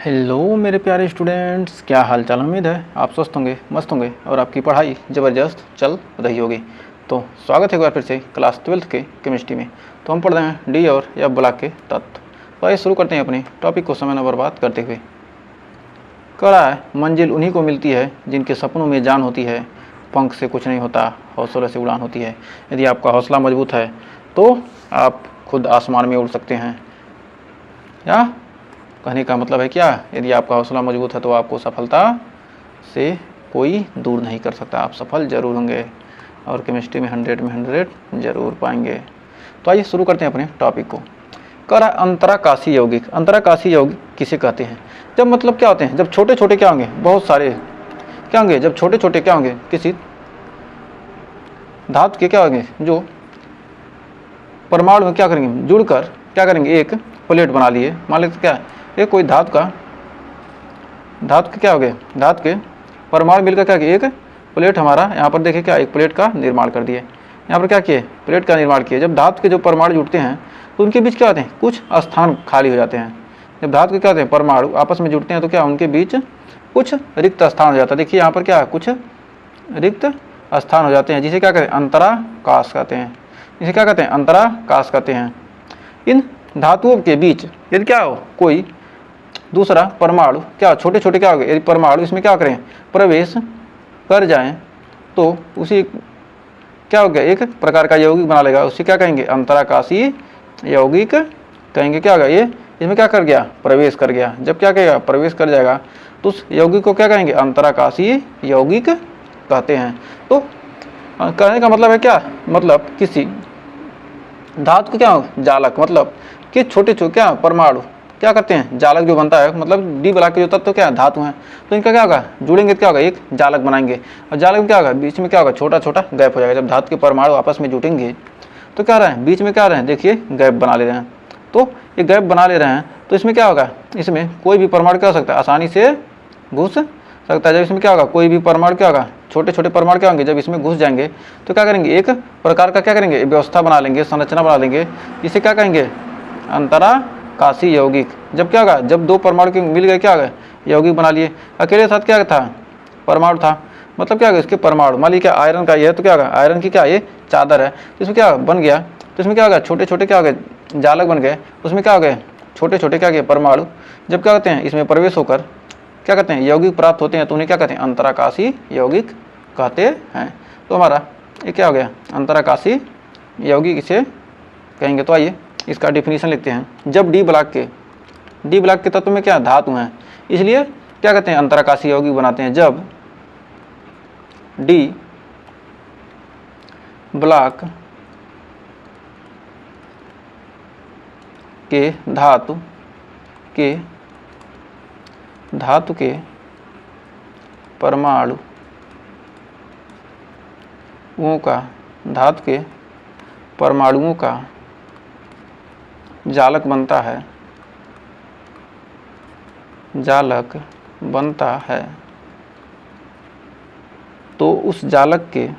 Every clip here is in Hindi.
हेलो मेरे प्यारे स्टूडेंट्स, क्या हाल चाल। उम्मीद है आप स्वस्थ होंगे, मस्त होंगे और आपकी पढ़ाई ज़बरदस्त चल रही होगी। तो स्वागत है एक बार फिर से क्लास 12th के केमिस्ट्री में। तो हम पढ़ रहे हैं डी और एफ ब्लॉक के तत्व। तो आइए शुरू करते हैं अपने टॉपिक को समय न बर्बाद करते हुए। कह रहा है मंजिल उन्हीं को मिलती है जिनके सपनों में जान होती है, पंख से कुछ नहीं होता, हौसले से उड़ान होती है। यदि आपका हौसला मजबूत है तो आप खुद आसमान में उड़ सकते हैं। या कहने का मतलब है क्या, यदि आपका हौसला मजबूत है तो आपको सफलता से कोई दूर नहीं कर सकता, आप सफल जरूर होंगे और केमिस्ट्री में 100 में 100 जरूर पाएंगे। तो आइए शुरू करते हैं अपने टॉपिक को। कह रहा है अंतराकाशी यौगिक। अंतराकाशी यौगिक किसे कहते हैं? जब मतलब क्या होते हैं, जब छोटे छोटे क्या होंगे, बहुत सारे क्या होंगे, जब छोटे छोटे क्या होंगे, किसी धातु के क्या होंगे जो परमाणु में क्या करेंगे, जुड़कर क्या करेंगे, एक प्लेट बना लिए। मान लेते क्या है, ये कोई धातु के क्या हो गए, धातु के परमाणु मिलकर क्या किए, एक प्लेट हमारा यहाँ पर देखिए क्या, एक प्लेट का निर्माण कर दिए। यहाँ पर क्या किए, प्लेट का निर्माण किए। जब धातु के जो परमाणु जुड़ते हैं तो उनके बीच क्या होते हैं, कुछ स्थान खाली हो जाते हैं। जब धातु के क्या होते हैं परमाणु आपस में जुड़ते हैं तो क्या उनके बीच कुछ रिक्त स्थान हो जाता है। देखिए यहाँ पर क्या है, कुछ रिक्त स्थान हो जाते हैं, जिसे क्या कहते हैं, अंतराकाश कहते हैं। इसे क्या कहते हैं, अंतराकाश कहते हैं। इन धातुओं के बीच यदि क्या हो, कोई दूसरा परमाणु क्या, छोटे छोटे क्या हो गए, यदि परमाणु इसमें क्या करें, प्रवेश कर जाएं तो उसी क्या हो गया, एक प्रकार का यौगिक बना लेगा। उसे क्या कहेंगे, अंतराकाशी यौगिक कहेंगे। क्या होगा, ये इसमें क्या कर गया, प्रवेश कर गया। जब क्या कहेगा, प्रवेश कर जाएगा तो उस यौगिक को क्या कहेंगे, अंतराकाशी यौगिक कहते हैं। तो कहने का मतलब है क्या, मतलब किसी धातु को क्या हो, जालक, मतलब कि छोटे छोटे क्या परमाणु क्या करते हैं, जालक जो बनता है, मतलब डी ब्लॉक के जो तत्व क्या है, धातु हैं, तो इनका क्या होगा, जुड़ेंगे तो क्या होगा, एक जालक बनाएंगे। और जालक में क्या होगा, बीच में क्या होगा, छोटा छोटा गैप हो जाएगा। जब धातु के परमाणु आपस में जुटेंगे तो क्या रहे हैं, बीच में क्या रहे हैं, देखिए गैप बना ले रहे हैं। तो ये गैप बना ले रहे हैं तो इसमें क्या होगा, इसमें कोई भी परमाणु क्या हो सकता है, आसानी से घुस सकता है। जब इसमें क्या होगा, कोई भी परमाणु क्या होगा, छोटे छोटे परमाणु क्या होंगे, जब इसमें घुस जाएंगे तो क्या करेंगे, एक प्रकार का क्या करेंगे, व्यवस्था बना लेंगे, संरचना बना लेंगे। इसे क्या कहेंगे, अंतराकाशी यौगिक। जब क्या होगा, जब दो परमाणु के मिल गए क्या हो गए, यौगिक बना लिए। अकेले साथ क्या था, परमाणु था, मतलब क्या होगा, इसके परमाणु मान लीजिए क्या आयरन का ये है तो क्या होगा, आयरन की क्या ये चादर है, तो इसमें क्या बन गया, तो इसमें क्या होगा, छोटे छोटे क्या हो गए, जालक बन गए। उसमें क्या हो गए, छोटे छोटे क्या गए परमाणु, जब क्या कहते हैं इसमें प्रवेश होकर क्या कहते हैं, यौगिक प्राप्त होते हैं, तो उन्हें क्या कहते हैं, अंतराकाशी यौगिक कहते हैं। तो हमारा ये क्या हो गया, अंतराकाशी यौगिक इसे कहेंगे। तो आइए इसका डिफिनीशन लिखते हैं। जब डी ब्लॉक के तत्व में क्या धातु हैं, इसलिए क्या कहते हैं, अंतराकाशी यौगिक बनाते हैं। जब डी ब्लॉक के धातु के परमाणुओं का, धातु के परमाणुओं का जालक बनता है तो उस जालक के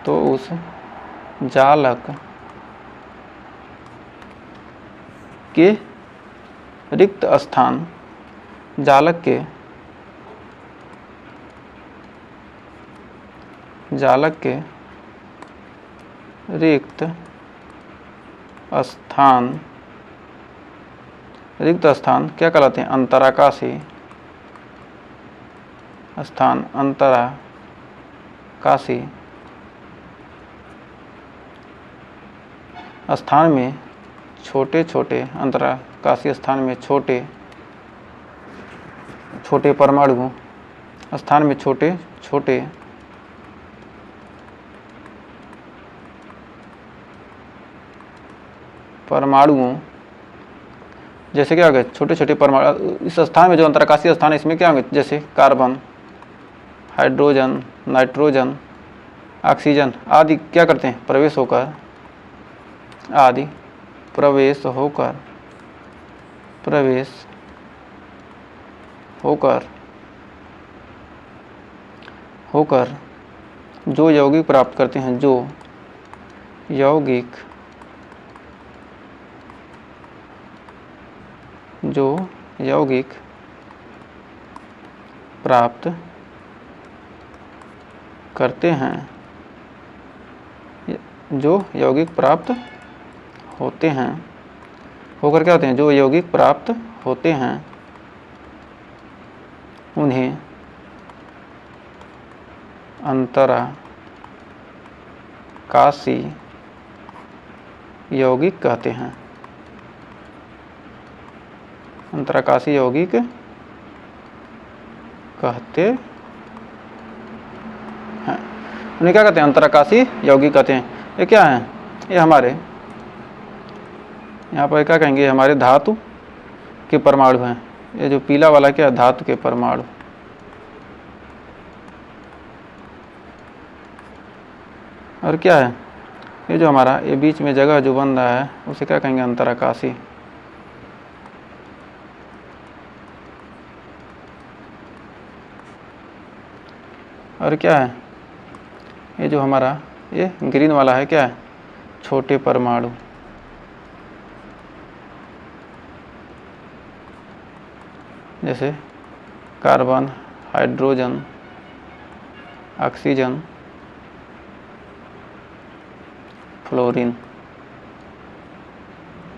उस जालक के रिक्त स्थान, जालक के रिक्त स्थान क्या कहलाते हैं, अंतराकाशी स्थान। अंतराकाशी स्थान में छोटे छोटे, अंतराकाशी स्थान में छोटे छोटे परमाणु, स्थान में छोटे छोटे परमाणुओं, जैसे क्या हो गए, छोटे छोटे परमाणु इस स्थान में, जो अंतराकाशी स्थान है इसमें क्या होंगे, जैसे कार्बन, हाइड्रोजन, नाइट्रोजन, ऑक्सीजन आदि क्या करते हैं, प्रवेश होकर जो यौगिक प्राप्त करते हैं, जो यौगिक जो यौगिक प्राप्त करते हैं, जो यौगिक प्राप्त होते हैं, होकर क्या होते हैं, जो यौगिक प्राप्त होते हैं उन्हें अंतराकाशी यौगिक कहते हैं। अंतराकाशी यौगिक कहते हैं, उन्हें क्या कहते हैं, अंतराकाशी यौगिक कहते हैं। ये क्या है, ये हमारे यहाँ पर क्या कहेंगे, हमारे धातु के परमाणु हैं। ये जो पीला वाला क्या है, धातु के परमाणु। और क्या है, ये जो हमारा ये बीच में जगह जो बन रहा है उसे क्या कहेंगे, अंतराकाशी। और क्या है, ये जो हमारा ये ग्रीन वाला है क्या है, छोटे परमाणु। जैसे carbon, hydrogen, oxygen, fluorine,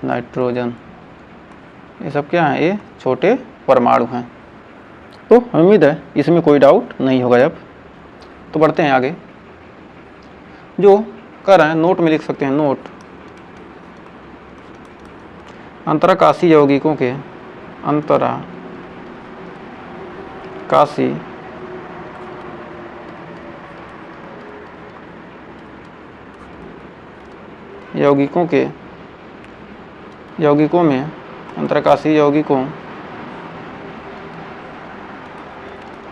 nitrogen, ये सब क्या हैं, ये छोटे परमाणु हैं। तो उम्मीद है इसमें कोई डाउट नहीं होगा। अब तो बढ़ते हैं आगे। जो कर रहे हैं नोट में लिख सकते हैं, नोट अंतराकाशी यौगिकों के अंतराकाशी यौगिकों में अंतराकाशी यौगिकों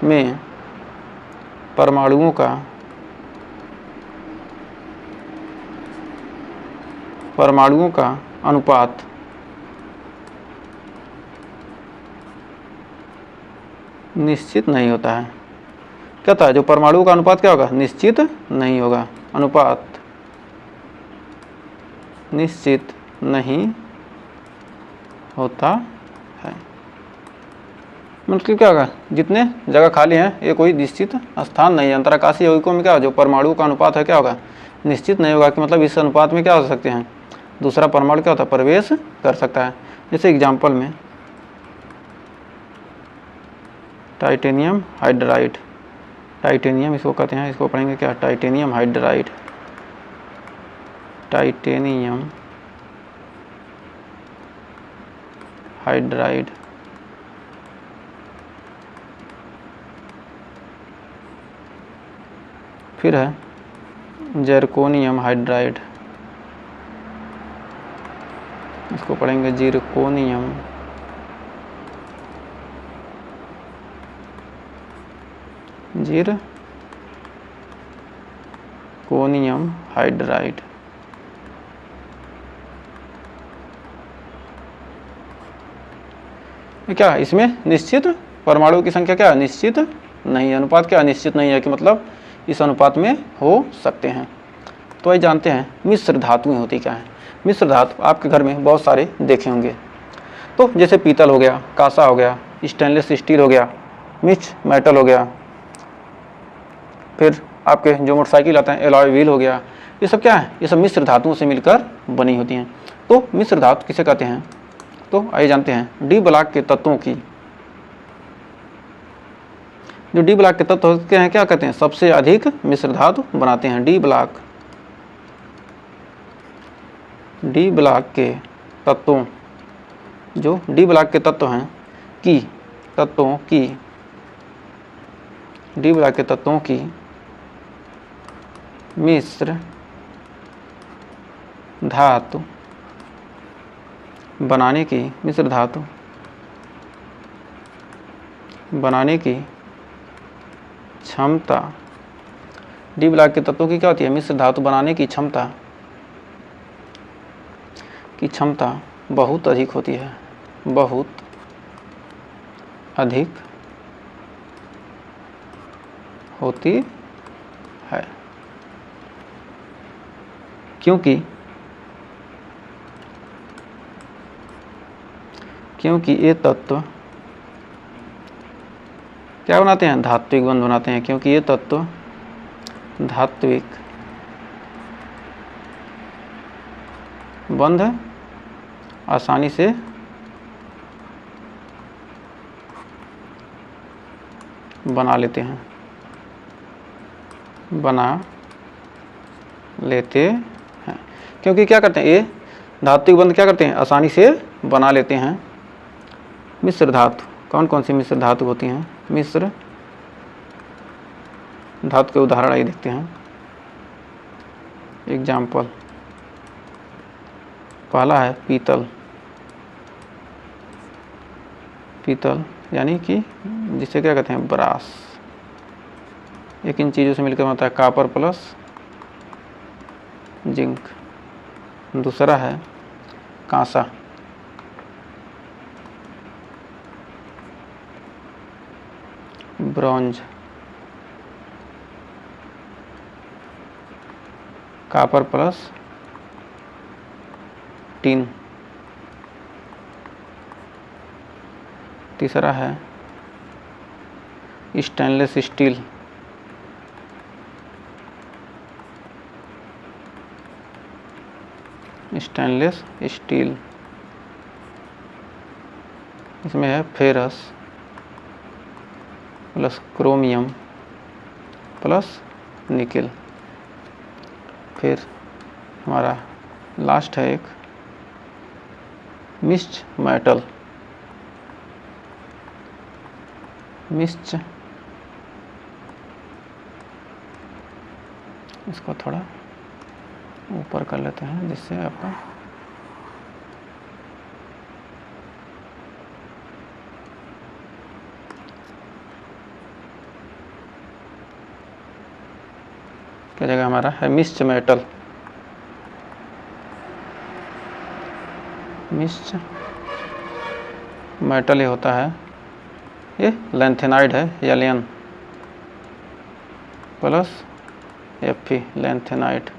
में परमाणुओं का अनुपात निश्चित नहीं होता है। क्या था, जो परमाणुओं का अनुपात क्या होगा, निश्चित नहीं होगा। अनुपात निश्चित नहीं होता है, मतलब क्या होगा, जितने जगह खाली हैं ये कोई निश्चित स्थान नहीं है। अंतराकाशी यौगिकों में क्या, जो परमाणुओं का अनुपात है क्या होगा, निश्चित नहीं होगा। कि मतलब इस अनुपात में क्या हो सकते हैं, दूसरा परमाणु क्या होता है, प्रवेश कर सकता है। जैसे एग्जाम्पल में टाइटेनियम हाइड्राइड, टाइटेनियम इसको कहते हैं, इसको पढ़ेंगे क्या, टाइटेनियम हाइड्राइड। टाइटेनियम हाइड्राइड फिर है जर्कोनियम हाइड्राइड, इसको पढ़ेंगे जिरकोनियम। Zirconium hydride. क्या इसमें निश्चित परमाणु की संख्या क्या है, निश्चित नहीं है। अनुपात क्या निश्चित नहीं है, कि मतलब इस अनुपात में हो सकते हैं। तो आइए जानते हैं मिश्र धातुएं होती क्या हैं। मिश्र धातु आपके घर में बहुत सारे देखे होंगे। तो जैसे पीतल हो गया, कांसा हो गया, स्टेनलेस स्टील हो गया, मिक्स मेटल हो गया, फिर आपके जो मोटरसाइकिल आते हैं एलॉय व्हील हो गया, ये सब क्या है, ये सब मिश्र धातुओं से मिलकर बनी होती हैं। तो मिश्र धातु किसे कहते हैं, तो आइए जानते हैं डी ब्लॉक के तत्वों की। जो डी ब्लॉक के तत्व होते हैं क्या कहते हैं, सबसे अधिक मिश्र धातु बनाते हैं। डी ब्लॉक के तत्वों, जो डी ब्लॉक के तत्व हैं की तत्वों की, डी ब्लॉक के तत्वों की मिश्र धातु बनाने की, मिश्र धातु बनाने की क्षमता, डी ब्लॉक के तत्वों की क्या होती है, मिश्र धातु बनाने की क्षमता बहुत अधिक होती है, बहुत अधिक होती है। क्योंकि ये तत्व क्या बनाते हैं, धात्विक बंध बनाते हैं, क्योंकि ये तत्व धात्विक बंध आसानी से बना लेते हैं, बना लेते हैं। क्योंकि क्या करते हैं, ये धात्विक बंध क्या करते हैं, आसानी से बना लेते हैं। मिश्र धातु, कौन कौन सी मिश्र धातु होती हैं, मिश्र धातु के उदाहरण आइए देखते हैं। एग्जाम्पल, पहला है पीतल, पीतल यानी कि जिसे क्या कहते हैं, ब्रास। एक इन चीज़ों से मिलकर होता है कापर प्लस जिंक। दूसरा है कांसा, ब्रॉन्ज, कापर प्लस टिन। तीसरा है स्टेनलेस स्टील, स्टेनलेस स्टील। इसमें है ferrous plus chromium plus nickel. फिर हमारा लास्ट है एक मिक्स्ड मेटल, मिक्स्ड, इसको थोड़ा ऊपर कर लेते हैं जिससे आपका क्या जगह हमारा है मिक्स्ड मेटल, मिक्स्ड मेटल ये होता है, ये लैंथेनाइड है, alien plus Fe, lanthanide.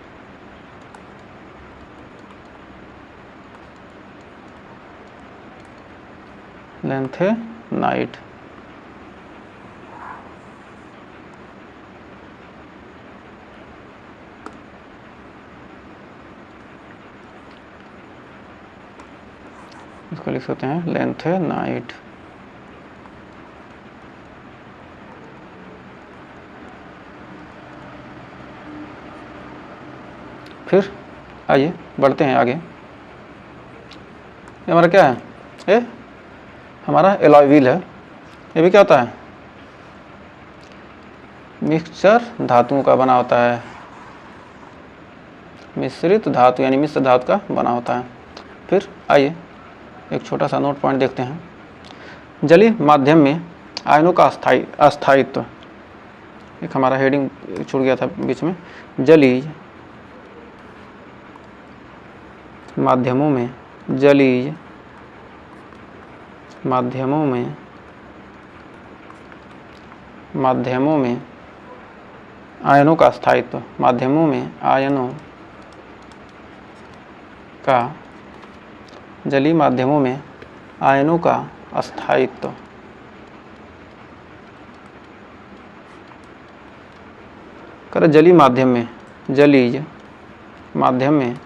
Lanthanide इसको लिख सकते हैं लैंथेनाइड। फिर आइए बढ़ते हैं आगे। ये हमारा क्या है, ये हमारा एलॉय व्हील है। ये भी क्या होता है, मिक्सचर धातुओं का बना होता है, मिश्रित धातु यानी मिश्र धातु का बना होता है। फिर आइए एक छोटा सा नोट पॉइंट देखते हैं। जलीय माध्यम में आयनों का अस्थायित्व, एक हमारा हेडिंग छूट गया था बीच में। जलीय माध्यमों में, जलीय माध्यमों में आयनों का स्थायित्व, माध्यमों में आयनों का, जलीय माध्यमों में आयनों का अस्थायित्व। कर जलीय माध्यम में, जलीय माध्यम में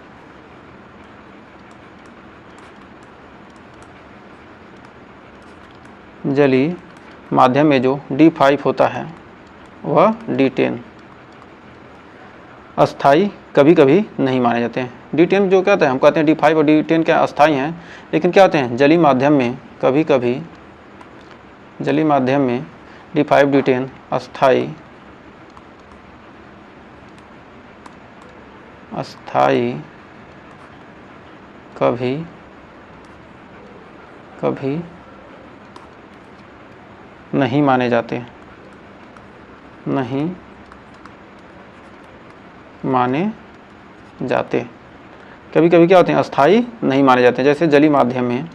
जलीय माध्यम में जो D5 होता है वह D10 अस्थाई कभी कभी नहीं माने जाते हैं। D10 जो क्या होता है, हम कहते हैं D5 और D10 क्या अस्थाई हैं, लेकिन क्या होते हैं जलीय माध्यम में कभी कभी, जलीय माध्यम में D5 D10 अस्थाई कभी कभी नहीं माने जाते, नहीं माने जाते। कभी कभी क्या होते हैं, अस्थाई नहीं माने जाते। जैसे जलीय माध्यम में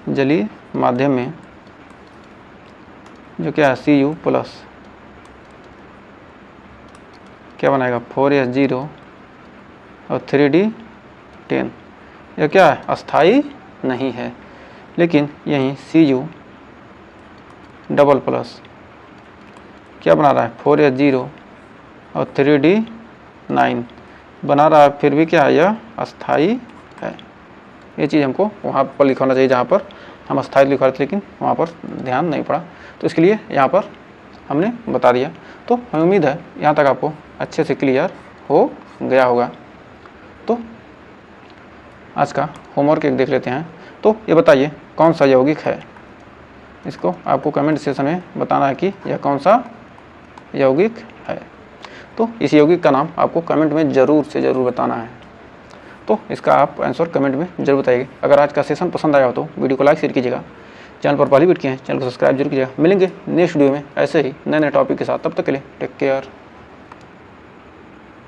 जलीय माध्यम में जो क्या है Cu प्लस क्या बनाएगा 4H0 और 3D 10। यह क्या है, अस्थाई नहीं है। लेकिन यहीं CU डबल प्लस क्या बना रहा है, 4S0 और 3D 9 बना रहा है, फिर भी क्या है, यह अस्थाई है। ये चीज़ हमको वहाँ पर लिखा होना चाहिए जहाँ पर हम अस्थाई लिखा रहे थे, लेकिन वहाँ पर ध्यान नहीं पड़ा, तो इसके लिए यहाँ पर हमने बता दिया। तो हमें उम्मीद है यहाँ तक आपको अच्छे से क्लियर हो गया होगा। तो आज का होमवर्क एक देख लेते हैं। तो ये बताइए कौन सा यौगिक है, इसको आपको कमेंट सेक्शन में बताना है कि यह कौन सा यौगिक है। तो इस यौगिक का नाम आपको कमेंट में ज़रूर से ज़रूर बताना है। तो इसका आप आंसर कमेंट में जरूर बताइए। अगर आज का सेशन पसंद आया हो तो वीडियो को लाइक शेयर कीजिएगा। चैनल पर पहली बार किए हैं चैनल को सब्सक्राइब जरूर कीजिएगा। मिलेंगे नेक्स्ट वीडियो में ऐसे ही नए नए टॉपिक के साथ। तब तक के लिए टेक केयर।